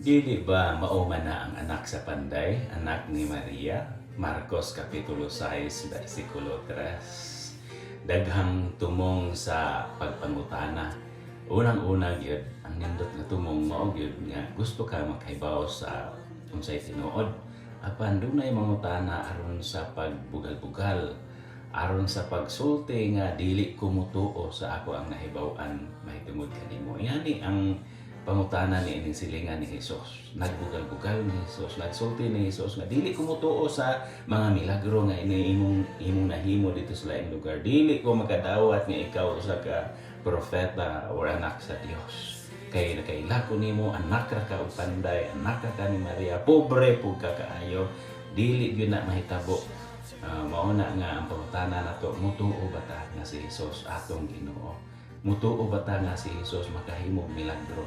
Dili ba mauman na ang anak sa panday, anak ni Maria? Marcos Kapitulo 6, versikulo 3. Daghang tumong sa pagpangutana. Unang-una gyud ang nindot nga tumong mao gyud nga gusto ka makahibaw sa unsay tinuod. Apan dunay mangutana aron sa pagbugal-bugal, aron sa pagsulti nga dili ko mutuo sa ako ang nahibaw-an mahitungod kanimo. Yani ang pangutana ni ining silingan ni Hesus. Nagbugal-bugal ni Hesus, nagsulti ni Hesus nga dili ko mutuo sa mga milagro nga imong nahimo dito sa laing lugar. Dili ko makadawat nga ikaw usa ka propeta or anak sa Dios. Kay nakaila ko nimo anak ra ka og panday, anak ra ka ni Maria, pobre pug ka kaayo. Dili gyud na mahitabo. Mao na nga ang pangutana nato, mutuo ba ta nga si Hesus atong Ginoo? Mutuo ba ta nga si Hesus makahimo milagro?